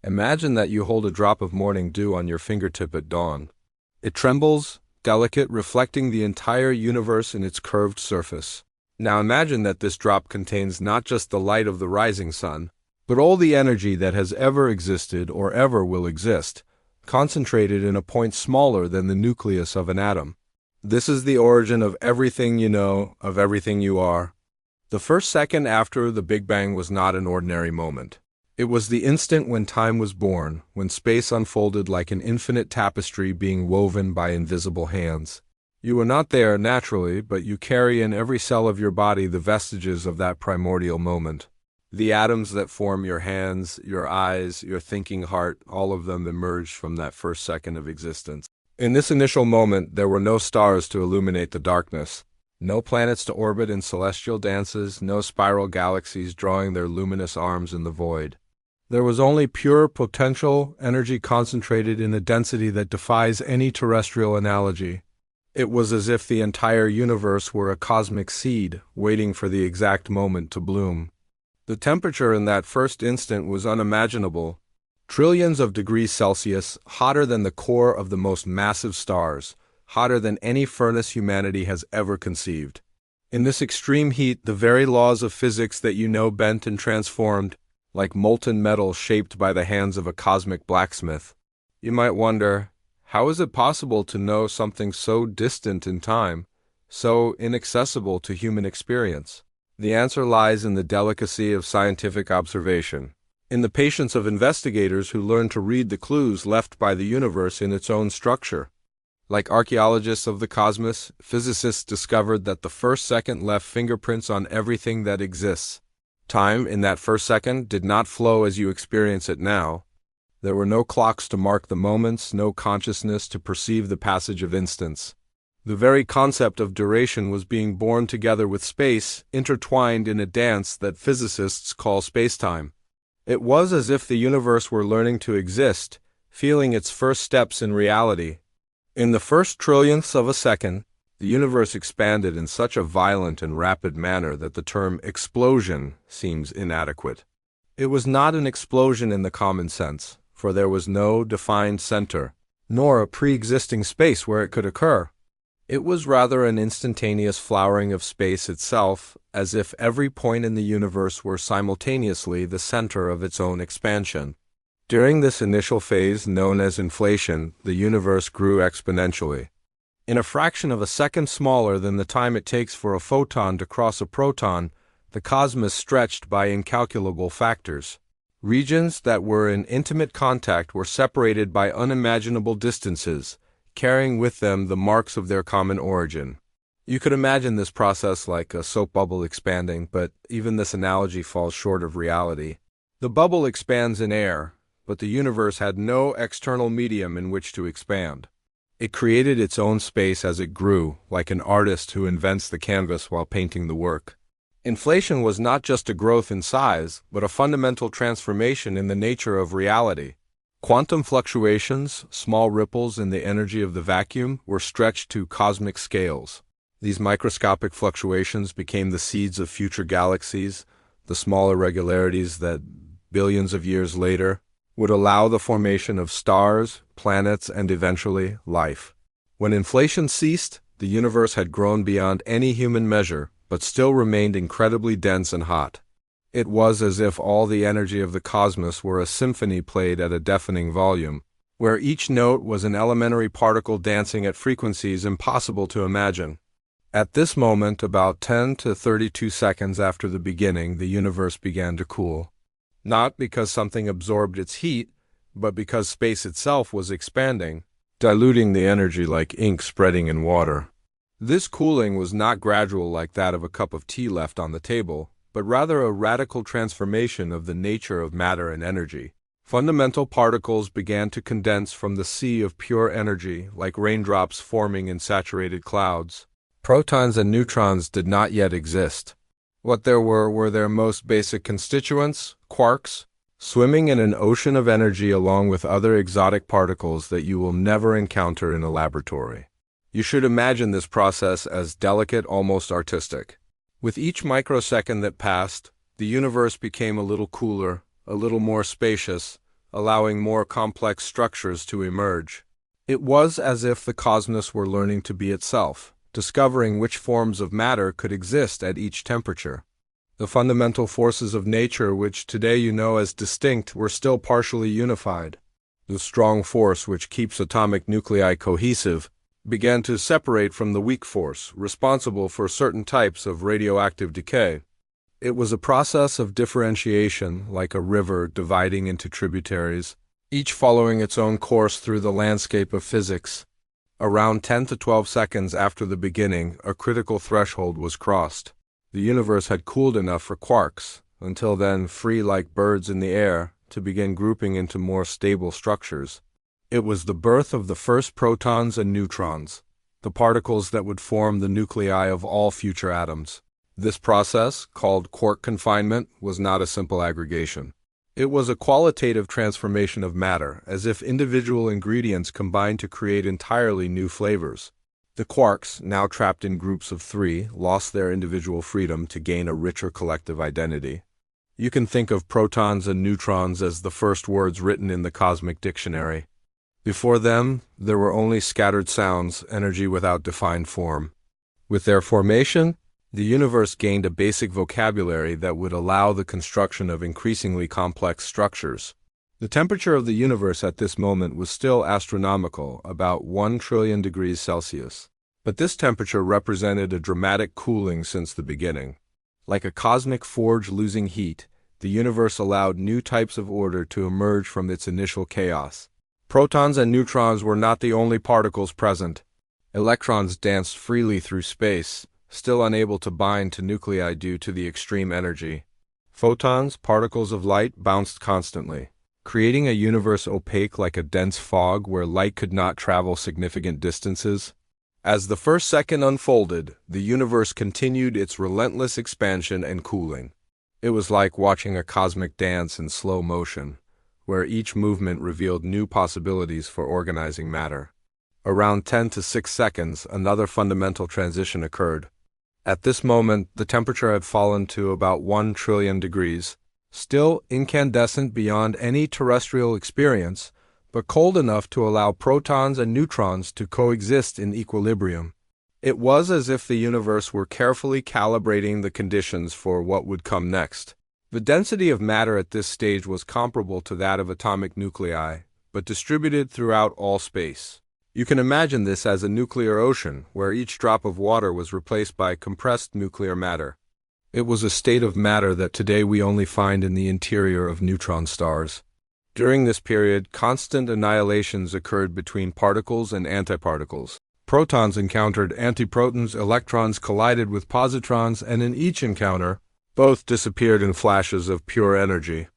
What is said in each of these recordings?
Imagine that you hold a drop of morning dew on your fingertip at dawn. It trembles, delicate, reflecting the entire universe in its curved surface. Now imagine that this drop contains not just the light of the rising sun, but all the energy that has ever existed or ever will exist, concentrated in a point smaller than the nucleus of an atom. This is the origin of everything you know, of everything you are. The first second after the Big Bang was not an ordinary moment. It was the instant when time was born, when space unfolded like an infinite tapestry being woven by invisible hands. You were not there naturally, but you carry in every cell of your body the vestiges of that primordial moment. The atoms that form your hands, your eyes, your thinking heart, all of them emerged from that first second of existence. In this initial moment, there were no stars to illuminate the darkness, no planets to orbit in celestial dances, no spiral galaxies drawing their luminous arms in the void. There was only pure potential energy concentrated in a density that defies any terrestrial analogy. It was as if the entire universe were a cosmic seed, waiting for the exact moment to bloom. The temperature in that first instant was unimaginable. Trillions of degrees Celsius, hotter than the core of the most massive stars, hotter than any furnace humanity has ever conceived. In this extreme heat, the very laws of physics that you know bent and transformed, like molten metal shaped by the hands of a cosmic blacksmith. You might wonder, how is it possible to know something so distant in time, so inaccessible to human experience? The answer lies in the delicacy of scientific observation, in the patience of investigators who learn to read the clues left by the universe in its own structure. Like archaeologists of the cosmos, physicists discovered that the first second left fingerprints on everything that exists. Time, in that first second, did not flow as you experience it now. There were no clocks to mark the moments, no consciousness to perceive the passage of instants. The very concept of duration was being born together with space, intertwined in a dance that physicists call spacetime. It was as if the universe were learning to exist, feeling its first steps in reality. In the first trillionths of a second, the universe expanded in such a violent and rapid manner that the term explosion seems inadequate. It was not an explosion in the common sense, for there was no defined center, nor a pre-existing space where it could occur. It was rather an instantaneous flowering of space itself, as if every point in the universe were simultaneously the center of its own expansion. During this initial phase, known as inflation, the universe grew exponentially. In a fraction of a second smaller than the time it takes for a photon to cross a proton, the cosmos stretched by incalculable factors. Regions that were in intimate contact were separated by unimaginable distances, carrying with them the marks of their common origin. You could imagine this process like a soap bubble expanding, but even this analogy falls short of reality. The bubble expands in air, but the universe had no external medium in which to expand. It created its own space as it grew, like an artist who invents the canvas while painting the work. Inflation was not just a growth in size, but a fundamental transformation in the nature of reality. Quantum fluctuations, small ripples in the energy of the vacuum, were stretched to cosmic scales. These microscopic fluctuations became the seeds of future galaxies, the small irregularities that, billions of years later, would allow the formation of stars, planets, and eventually life. When inflation ceased, the universe had grown beyond any human measure, but still remained incredibly dense and hot. It was as if all the energy of the cosmos were a symphony played at a deafening volume, where each note was an elementary particle dancing at frequencies impossible to imagine. At this moment, about 10 to 32 seconds after the beginning, the universe began to cool. Not because something absorbed its heat, but because space itself was expanding, diluting the energy like ink spreading in water. This cooling was not gradual like that of a cup of tea left on the table, but rather a radical transformation of the nature of matter and energy. Fundamental particles began to condense from the sea of pure energy, like raindrops forming in saturated clouds. Protons and neutrons did not yet exist. What there were their most basic constituents, quarks, swimming in an ocean of energy along with other exotic particles that you will never encounter in a laboratory. You should imagine this process as delicate, almost artistic. With each microsecond that passed, the universe became a little cooler, a little more spacious, allowing more complex structures to emerge. It was as if the cosmos were learning to be itself, discovering which forms of matter could exist at each temperature. The fundamental forces of nature, which today you know as distinct, were still partially unified. The strong force which keeps atomic nuclei cohesive began to separate from the weak force, responsible for certain types of radioactive decay. It was a process of differentiation, like a river dividing into tributaries, each following its own course through the landscape of physics. Around 10 to 12 seconds after the beginning, a critical threshold was crossed. The universe had cooled enough for quarks, until then free like birds in the air, to begin grouping into more stable structures. It was the birth of the first protons and neutrons, the particles that would form the nuclei of all future atoms. This process, called quark confinement, was not a simple aggregation. It was a qualitative transformation of matter, as if individual ingredients combined to create entirely new flavors. The quarks, now trapped in groups of 3, lost their individual freedom to gain a richer collective identity. You can think of protons and neutrons as the first words written in the cosmic dictionary. Before them, there were only scattered sounds, energy without defined form. With their formation, the universe gained a basic vocabulary that would allow the construction of increasingly complex structures. The temperature of the universe at this moment was still astronomical, about 1 trillion degrees Celsius. But this temperature represented a dramatic cooling since the beginning. Like a cosmic forge losing heat, the universe allowed new types of order to emerge from its initial chaos. Protons and neutrons were not the only particles present. Electrons danced freely through space, still unable to bind to nuclei due to the extreme energy. Photons, particles of light, bounced constantly, creating a universe opaque like a dense fog where light could not travel significant distances. As the first second unfolded, the universe continued its relentless expansion and cooling. It was like watching a cosmic dance in slow motion, where each movement revealed new possibilities for organizing matter. Around 10 to 6 seconds, another fundamental transition occurred. At this moment, the temperature had fallen to about 1 trillion degrees, still incandescent beyond any terrestrial experience, but cold enough to allow protons and neutrons to coexist in equilibrium. It was as if the universe were carefully calibrating the conditions for what would come next. The density of matter at this stage was comparable to that of atomic nuclei, but distributed throughout all space. You can imagine this as a nuclear ocean, where each drop of water was replaced by compressed nuclear matter. It was a state of matter that today we only find in the interior of neutron stars. During this period, constant annihilations occurred between particles and antiparticles. Protons encountered antiprotons, electrons collided with positrons, and in each encounter, both disappeared in flashes of pure energy.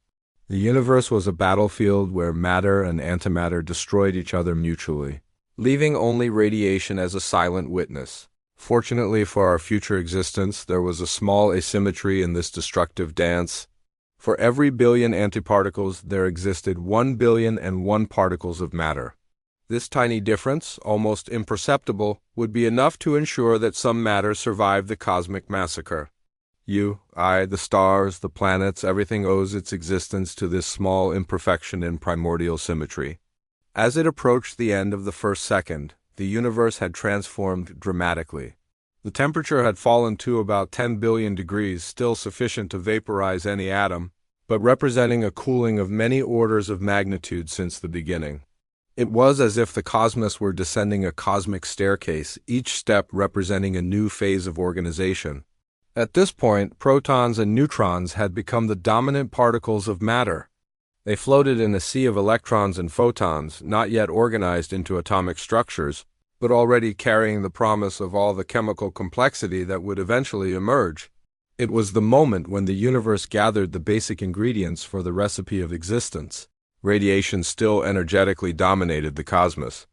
The universe was a battlefield where matter and antimatter destroyed each other mutually, leaving only radiation as a silent witness. Fortunately for our future existence, there was a small asymmetry in this destructive dance. For every billion antiparticles, there existed 1,000,000,001 particles of matter. This tiny difference, almost imperceptible, would be enough to ensure that some matter survived the cosmic massacre. You, I, the stars, the planets, everything owes its existence to this small imperfection in primordial symmetry. As it approached the end of the first second, the universe had transformed dramatically. The temperature had fallen to about 10 billion degrees, still sufficient to vaporize any atom, but representing a cooling of many orders of magnitude since the beginning. It was as if the cosmos were descending a cosmic staircase, each step representing a new phase of organization. At this point, protons and neutrons had become the dominant particles of matter. They floated in a sea of electrons and photons, not yet organized into atomic structures, but already carrying the promise of all the chemical complexity that would eventually emerge. It was the moment when the universe gathered the basic ingredients for the recipe of existence. Radiation still energetically dominated the cosmos.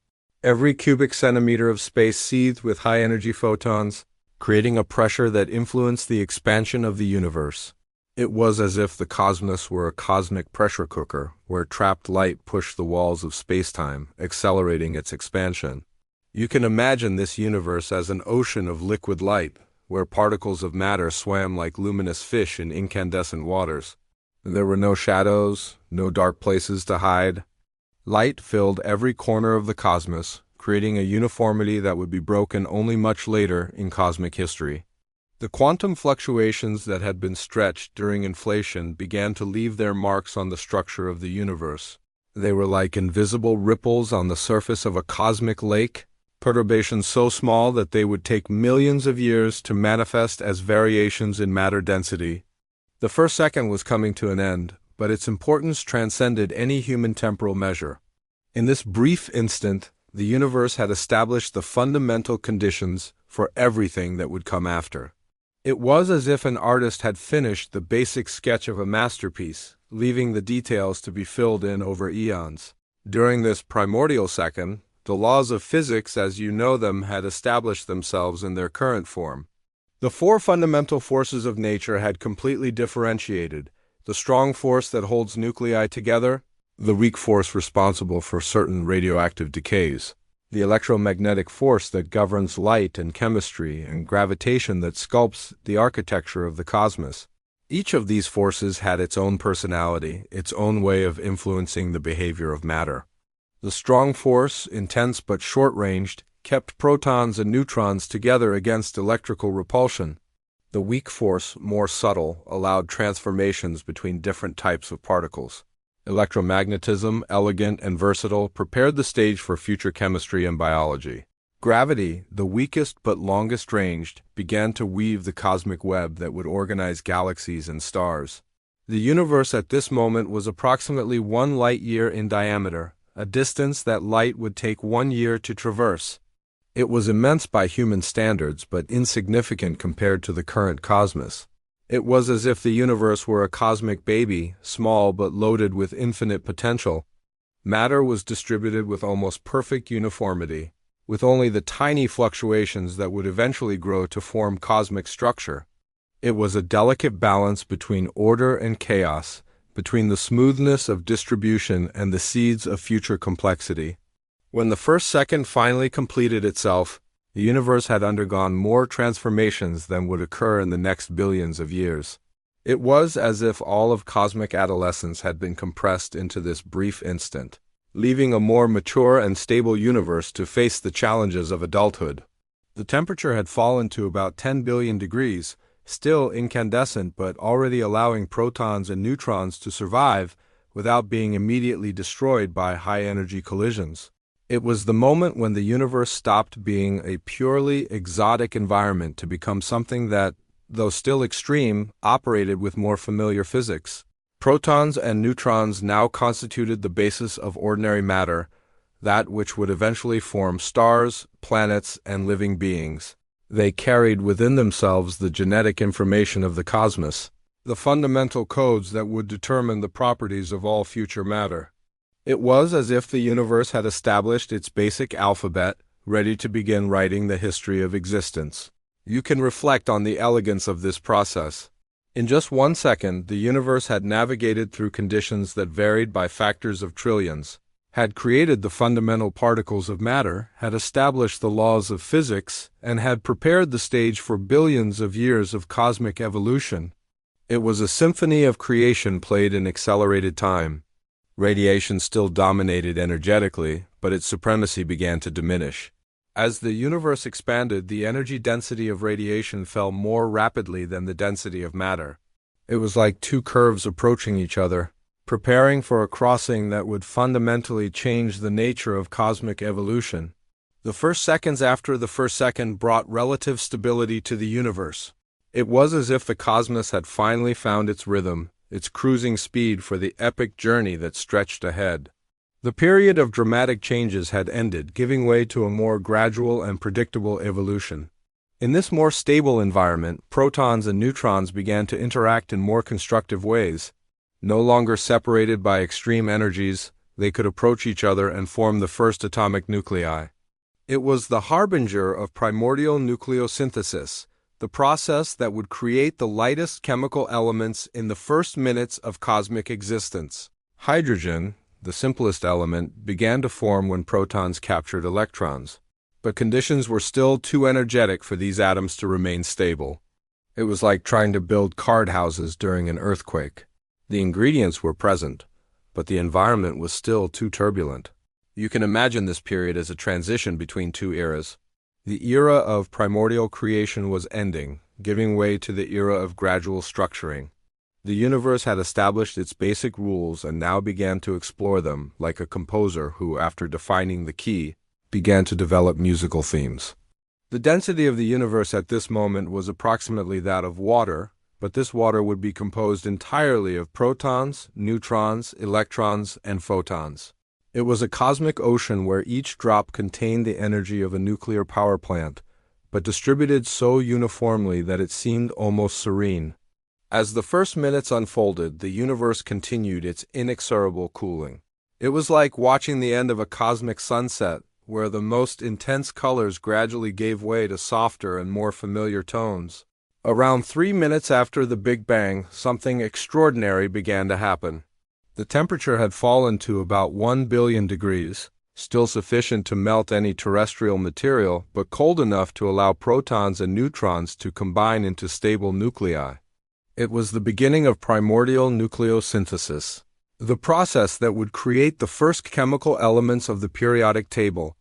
Every cubic centimeter of space seethed with high-energy photons, creating a pressure that influenced the expansion of the universe. It was as if the cosmos were a cosmic pressure cooker, where trapped light pushed the walls of space-time, accelerating its expansion. You can imagine this universe as an ocean of liquid light, where particles of matter swam like luminous fish in incandescent waters. There were no shadows, no dark places to hide. Light filled every corner of the cosmos, creating a uniformity that would be broken only much later in cosmic history. The quantum fluctuations that had been stretched during inflation began to leave their marks on the structure of the universe. They were like invisible ripples on the surface of a cosmic lake, perturbations so small that they would take millions of years to manifest as variations in matter density. The first second was coming to an end, but its importance transcended any human temporal measure. In this brief instant, the universe had established the fundamental conditions for everything that would come after. It was as if an artist had finished the basic sketch of a masterpiece, leaving the details to be filled in over eons. During this primordial second, the laws of physics as you know them had established themselves in their current form. The four fundamental forces of nature had completely differentiated: the strong force that holds nuclei together, the weak force responsible for certain radioactive decays, the electromagnetic force that governs light and chemistry, and gravitation that sculpts the architecture of the cosmos. Each of these forces had its own personality, its own way of influencing the behavior of matter. The strong force, intense but short-ranged, kept protons and neutrons together against electrical repulsion. The weak force, more subtle, allowed transformations between different types of particles. Electromagnetism, elegant and versatile, prepared the stage for future chemistry and biology. Gravity, the weakest but longest ranged, began to weave the cosmic web that would organize galaxies and stars. The universe at this moment was approximately 1 light-year in diameter, a distance that light would take 1 year to traverse. It was immense by human standards, but insignificant compared to the current cosmos. It was as if the universe were a cosmic baby, small but loaded with infinite potential. Matter was distributed with almost perfect uniformity, with only the tiny fluctuations that would eventually grow to form cosmic structure. It was a delicate balance between order and chaos, between the smoothness of distribution and the seeds of future complexity. When the first second finally completed itself, the universe had undergone more transformations than would occur in the next billions of years. It was as if all of cosmic adolescence had been compressed into this brief instant, leaving a more mature and stable universe to face the challenges of adulthood. The temperature had fallen to about 10 billion degrees, still incandescent but already allowing protons and neutrons to survive without being immediately destroyed by high-energy collisions. It was the moment when the universe stopped being a purely exotic environment to become something that, though still extreme, operated with more familiar physics. Protons and neutrons now constituted the basis of ordinary matter, that which would eventually form stars, planets, and living beings. They carried within themselves the genetic information of the cosmos, the fundamental codes that would determine the properties of all future matter. It was as if the universe had established its basic alphabet, ready to begin writing the history of existence. You can reflect on the elegance of this process. In just 1 second, the universe had navigated through conditions that varied by factors of trillions, had created the fundamental particles of matter, had established the laws of physics, and had prepared the stage for billions of years of cosmic evolution. It was a symphony of creation played in accelerated time. Radiation still dominated energetically, but its supremacy began to diminish. As the universe expanded, the energy density of radiation fell more rapidly than the density of matter. It was like two curves approaching each other, preparing for a crossing that would fundamentally change the nature of cosmic evolution. The first seconds after the first second brought relative stability to the universe. It was as if the cosmos had finally found its rhythm, its cruising speed for the epic journey that stretched ahead. The period of dramatic changes had ended, giving way to a more gradual and predictable evolution. In this more stable environment, protons and neutrons began to interact in more constructive ways. No longer separated by extreme energies, they could approach each other and form the first atomic nuclei. It was the harbinger of primordial nucleosynthesis, the process that would create the lightest chemical elements in the first minutes of cosmic existence. Hydrogen, the simplest element, began to form when protons captured electrons. But conditions were still too energetic for these atoms to remain stable. It was like trying to build card houses during an earthquake. The ingredients were present, but the environment was still too turbulent. You can imagine this period as a transition between two eras. The era of primordial creation was ending, giving way to the era of gradual structuring. The universe had established its basic rules and now began to explore them, like a composer who, after defining the key, began to develop musical themes. The density of the universe at this moment was approximately that of water, but this water would be composed entirely of protons, neutrons, electrons, and photons. It was a cosmic ocean where each drop contained the energy of a nuclear power plant, but distributed so uniformly that it seemed almost serene. As the first minutes unfolded, the universe continued its inexorable cooling. It was like watching the end of a cosmic sunset, where the most intense colors gradually gave way to softer and more familiar tones. Around 3 minutes after the Big Bang, something extraordinary began to happen. The temperature had fallen to about 1 billion degrees, still sufficient to melt any terrestrial material, but cold enough to allow protons and neutrons to combine into stable nuclei. It was the beginning of primordial nucleosynthesis, the process that would create the first chemical elements of the periodic table.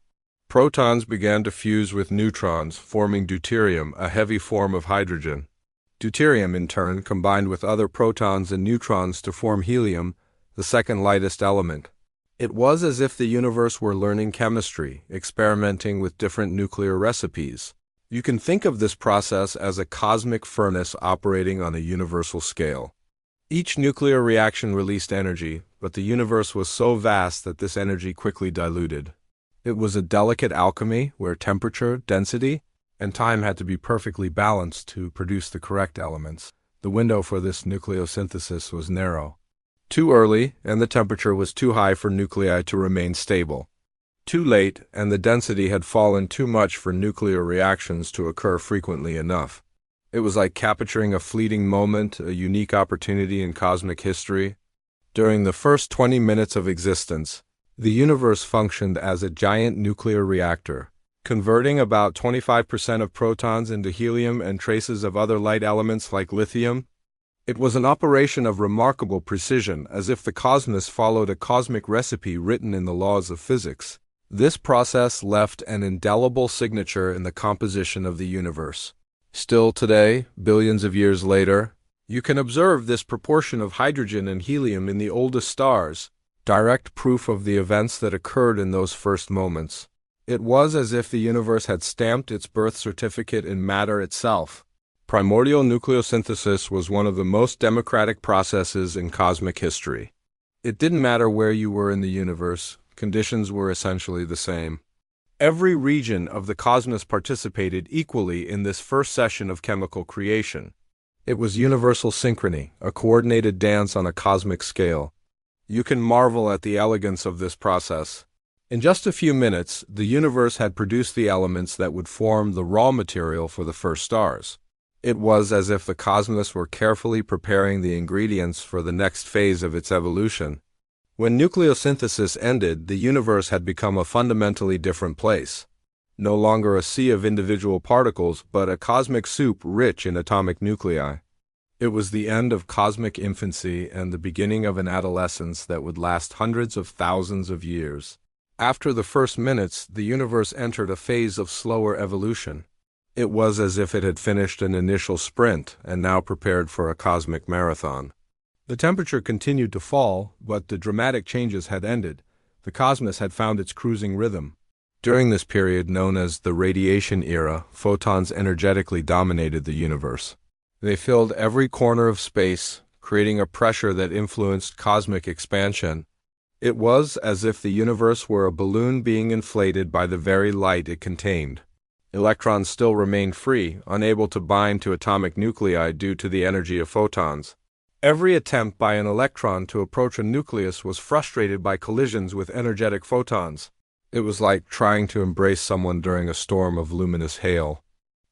Protons began to fuse with neutrons, forming deuterium, a heavy form of hydrogen. Deuterium, in turn, combined with other protons and neutrons to form helium, the second lightest element. It was as if the universe were learning chemistry, experimenting with different nuclear recipes. You can think of this process as a cosmic furnace operating on a universal scale. Each nuclear reaction released energy, but the universe was so vast that this energy quickly diluted. It was a delicate alchemy where temperature, density, and time had to be perfectly balanced to produce the correct elements. The window for this nucleosynthesis was narrow. Too early, and the temperature was too high for nuclei to remain stable. Too late, and the density had fallen too much for nuclear reactions to occur frequently enough. It was like capturing a fleeting moment, a unique opportunity in cosmic history. During the first 20 minutes of existence, the universe functioned as a giant nuclear reactor, converting about 25% of protons into helium and traces of other light elements like lithium. It was an operation of remarkable precision, as if the cosmos followed a cosmic recipe written in the laws of physics. This process left an indelible signature in the composition of the universe. Still today, billions of years later, you can observe this proportion of hydrogen and helium in the oldest stars, direct proof of the events that occurred in those first moments. It was as if the universe had stamped its birth certificate in matter itself. Primordial nucleosynthesis was one of the most democratic processes in cosmic history. It didn't matter where you were in the universe, conditions were essentially the same. Every region of the cosmos participated equally in this first session of chemical creation. It was universal synchrony, a coordinated dance on a cosmic scale. You can marvel at the elegance of this process. In just a few minutes, the universe had produced the elements that would form the raw material for the first stars. It was as if the cosmos were carefully preparing the ingredients for the next phase of its evolution. When nucleosynthesis ended, the universe had become a fundamentally different place. No longer a sea of individual particles, but a cosmic soup rich in atomic nuclei. It was the end of cosmic infancy and the beginning of an adolescence that would last hundreds of thousands of years. After the first minutes, the universe entered a phase of slower evolution. It was as if it had finished an initial sprint and now prepared for a cosmic marathon. The temperature continued to fall, but the dramatic changes had ended. The cosmos had found its cruising rhythm. During this period, known as the radiation era, photons energetically dominated the universe. They filled every corner of space, creating a pressure that influenced cosmic expansion. It was as if the universe were a balloon being inflated by the very light it contained. Electrons still remained free, unable to bind to atomic nuclei due to the energy of photons. Every attempt by an electron to approach a nucleus was frustrated by collisions with energetic photons. It was like trying to embrace someone during a storm of luminous hail.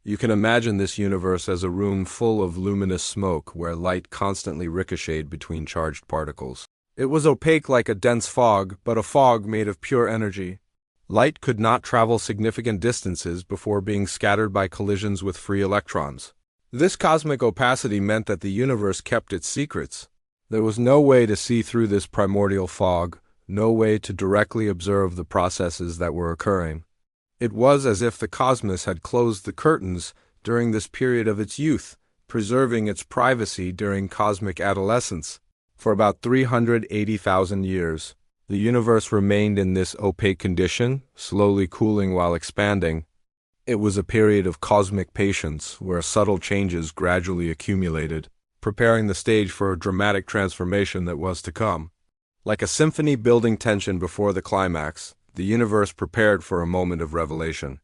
You can imagine this universe as a room full of luminous smoke where light constantly ricocheted between charged particles. It was opaque like a dense fog, but a fog made of pure energy. Light could not travel significant distances before being scattered by collisions with free electrons. This cosmic opacity meant that the universe kept its secrets. There was no way to see through this primordial fog, no way to directly observe the processes that were occurring. It was as if the cosmos had closed the curtains during this period of its youth, preserving its privacy during cosmic adolescence. For about 380,000 years, the universe remained in this opaque condition, slowly cooling while expanding. It was a period of cosmic patience, where subtle changes gradually accumulated, preparing the stage for a dramatic transformation that was to come. Like a symphony building tension before the climax, the universe prepared for a moment of revelation.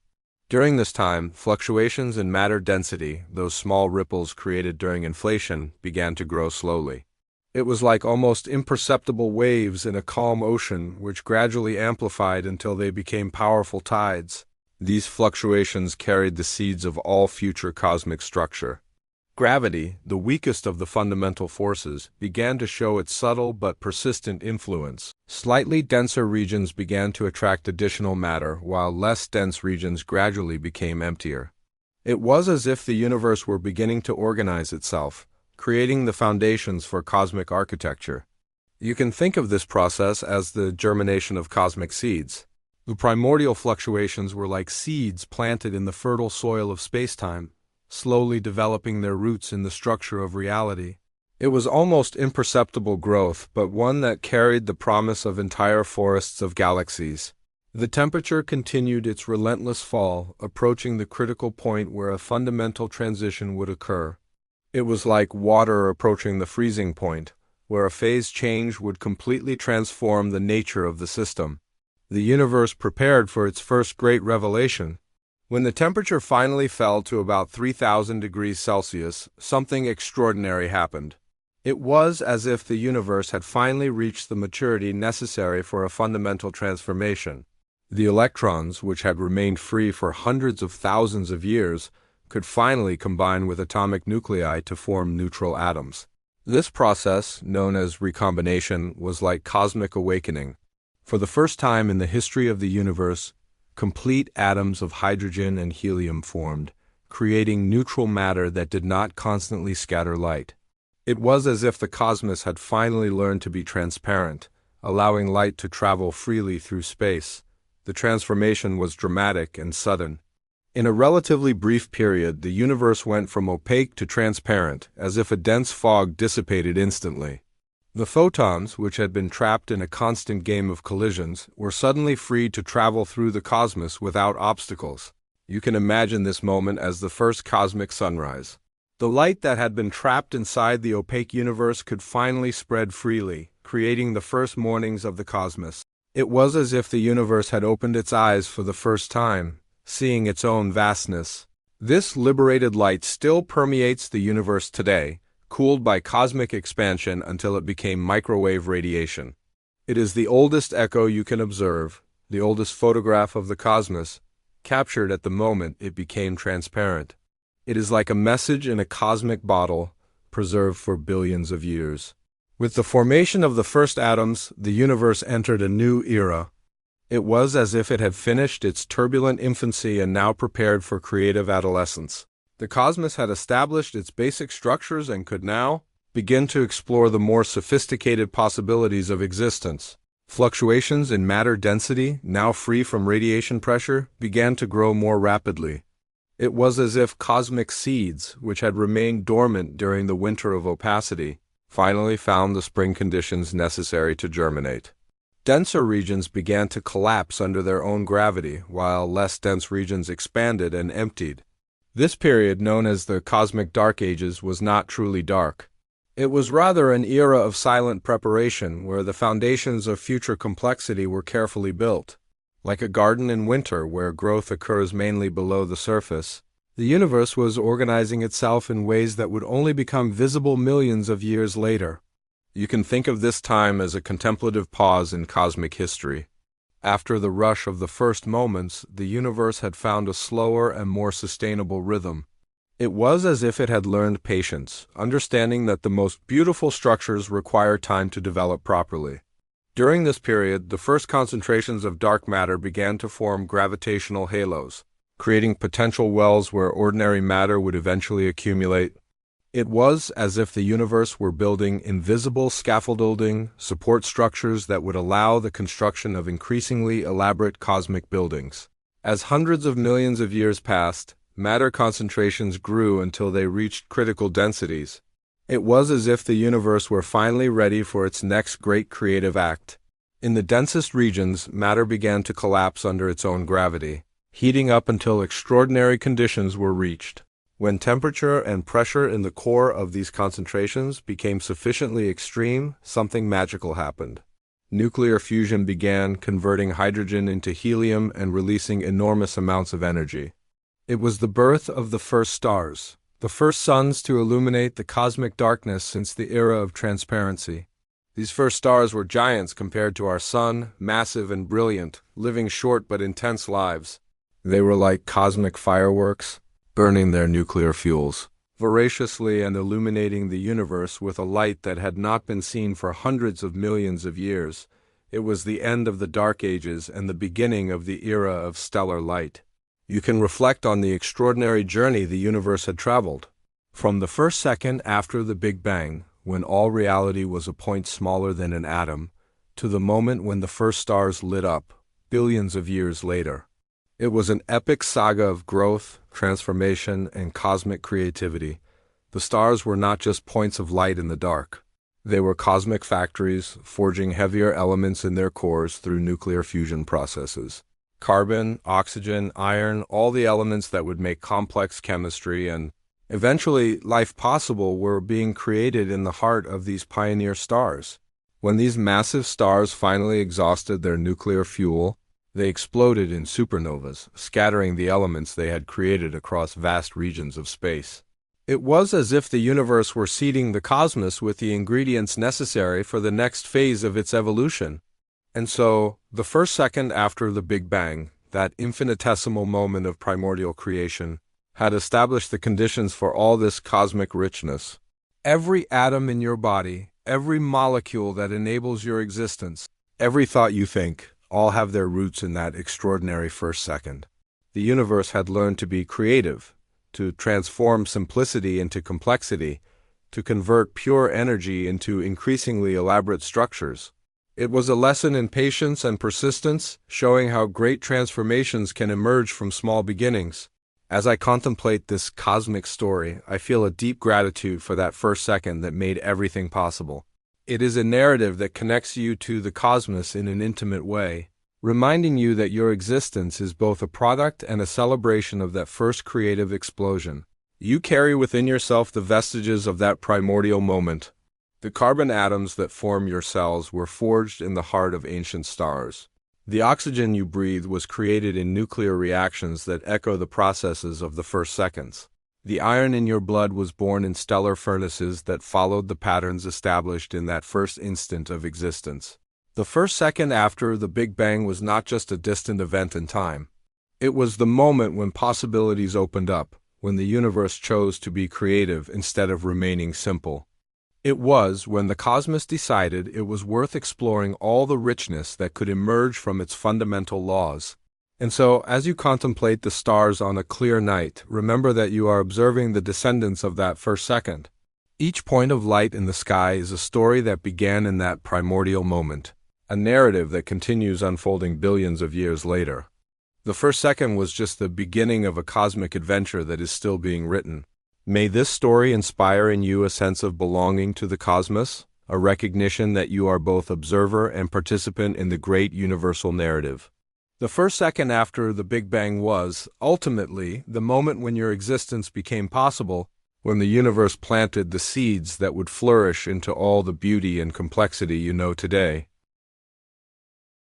During this time, fluctuations in matter density, those small ripples created during inflation, began to grow slowly. It was like almost imperceptible waves in a calm ocean, which gradually amplified until they became powerful tides. These fluctuations carried the seeds of all future cosmic structure. Gravity, the weakest of the fundamental forces, began to show its subtle but persistent influence. Slightly denser regions began to attract additional matter, while less dense regions gradually became emptier. It was as if the universe were beginning to organize itself, creating the foundations for cosmic architecture. You can think of this process as the germination of cosmic seeds. The primordial fluctuations were like seeds planted in the fertile soil of spacetime, slowly developing their roots in the structure of reality. It was almost imperceptible growth, but one that carried the promise of entire forests of galaxies. The temperature continued its relentless fall, approaching the critical point where a fundamental transition would occur. It was like water approaching the freezing point, where a phase change would completely transform the nature of the system. The universe prepared for its first great revelation. When the temperature finally fell to about 3,000 degrees Celsius, something extraordinary happened. It was as if the universe had finally reached the maturity necessary for a fundamental transformation. The electrons, which had remained free for hundreds of thousands of years, could finally combine with atomic nuclei to form neutral atoms. This process, known as recombination, was like cosmic awakening. For the first time in the history of the universe, complete atoms of hydrogen and helium formed, creating neutral matter that did not constantly scatter light. It was as if the cosmos had finally learned to be transparent, allowing light to travel freely through space. The transformation was dramatic and sudden. In a relatively brief period, the universe went from opaque to transparent, as if a dense fog dissipated instantly. The photons, which had been trapped in a constant game of collisions, were suddenly free to travel through the cosmos without obstacles. You can imagine this moment as the first cosmic sunrise. The light that had been trapped inside the opaque universe could finally spread freely, creating the first mornings of the cosmos. It was as if the universe had opened its eyes for the first time, seeing its own vastness. This liberated light still permeates the universe today, cooled by cosmic expansion until it became microwave radiation. It is the oldest echo you can observe, the oldest photograph of the cosmos, captured at the moment it became transparent. It is like a message in a cosmic bottle, preserved for billions of years. With the formation of the first atoms, the universe entered a new era. It was as if it had finished its turbulent infancy and now prepared for creative adolescence. The cosmos had established its basic structures and could now begin to explore the more sophisticated possibilities of existence. Fluctuations in matter density, now free from radiation pressure, began to grow more rapidly. It was as if cosmic seeds, which had remained dormant during the winter of opacity, finally found the spring conditions necessary to germinate. Denser regions began to collapse under their own gravity, while less dense regions expanded and emptied. This period, known as the Cosmic Dark Ages, was not truly dark. It was rather an era of silent preparation, where the foundations of future complexity were carefully built. Like a garden in winter, where growth occurs mainly below the surface, the universe was organizing itself in ways that would only become visible millions of years later. You can think of this time as a contemplative pause in cosmic history. After the rush of the first moments, the universe had found a slower and more sustainable rhythm. It was as if it had learned patience, understanding that the most beautiful structures require time to develop properly. During this period, the first concentrations of dark matter began to form gravitational halos, creating potential wells where ordinary matter would eventually accumulate. It was as if the universe were building invisible scaffolding support structures that would allow the construction of increasingly elaborate cosmic buildings. As hundreds of millions of years passed, matter concentrations grew until they reached critical densities. It was as if the universe were finally ready for its next great creative act. In the densest regions, matter began to collapse under its own gravity, heating up until extraordinary conditions were reached. When temperature and pressure in the core of these concentrations became sufficiently extreme, something magical happened. Nuclear fusion began, converting hydrogen into helium and releasing enormous amounts of energy. It was the birth of the first stars, the first suns to illuminate the cosmic darkness since the era of transparency. These first stars were giants compared to our sun, massive and brilliant, living short but intense lives. They were like cosmic fireworks, burning their nuclear fuels, voraciously and illuminating the universe with a light that had not been seen for hundreds of millions of years. It was the end of the Dark Ages and the beginning of the era of stellar light. You can reflect on the extraordinary journey the universe had traveled. From the first second after the Big Bang, when all reality was a point smaller than an atom, to the moment when the first stars lit up, billions of years later. It was an epic saga of growth, transformation, and cosmic creativity. The stars were not just points of light in the dark. They were cosmic factories, forging heavier elements in their cores through nuclear fusion processes. Carbon, oxygen, iron, all the elements that would make complex chemistry and, eventually, life possible were being created in the heart of these pioneer stars. When these massive stars finally exhausted their nuclear fuel, they exploded in supernovas, scattering the elements they had created across vast regions of space. It was as if the universe were seeding the cosmos with the ingredients necessary for the next phase of its evolution. And so, the first second after the Big Bang, that infinitesimal moment of primordial creation, had established the conditions for all this cosmic richness. Every atom in your body, every molecule that enables your existence, every thought you think, all have their roots in that extraordinary first second. The universe had learned to be creative, to transform simplicity into complexity, to convert pure energy into increasingly elaborate structures. It was a lesson in patience and persistence, showing how great transformations can emerge from small beginnings. As I contemplate this cosmic story, I feel a deep gratitude for that first second that made everything possible. It is a narrative that connects you to the cosmos in an intimate way, reminding you that your existence is both a product and a celebration of that first creative explosion. You carry within yourself the vestiges of that primordial moment. The carbon atoms that form your cells were forged in the heart of ancient stars. The oxygen you breathe was created in nuclear reactions that echo the processes of the first seconds. The iron in your blood was born in stellar furnaces that followed the patterns established in that first instant of existence. The first second after the Big Bang was not just a distant event in time. It was the moment when possibilities opened up, when the universe chose to be creative instead of remaining simple. It was when the cosmos decided it was worth exploring all the richness that could emerge from its fundamental laws. And so, as you contemplate the stars on a clear night, remember that you are observing the descendants of that first second. Each point of light in the sky is a story that began in that primordial moment, a narrative that continues unfolding billions of years later. The first second was just the beginning of a cosmic adventure that is still being written. May this story inspire in you a sense of belonging to the cosmos, a recognition that you are both observer and participant in the great universal narrative. The first second after the Big Bang was, ultimately, the moment when your existence became possible, when the universe planted the seeds that would flourish into all the beauty and complexity you know today.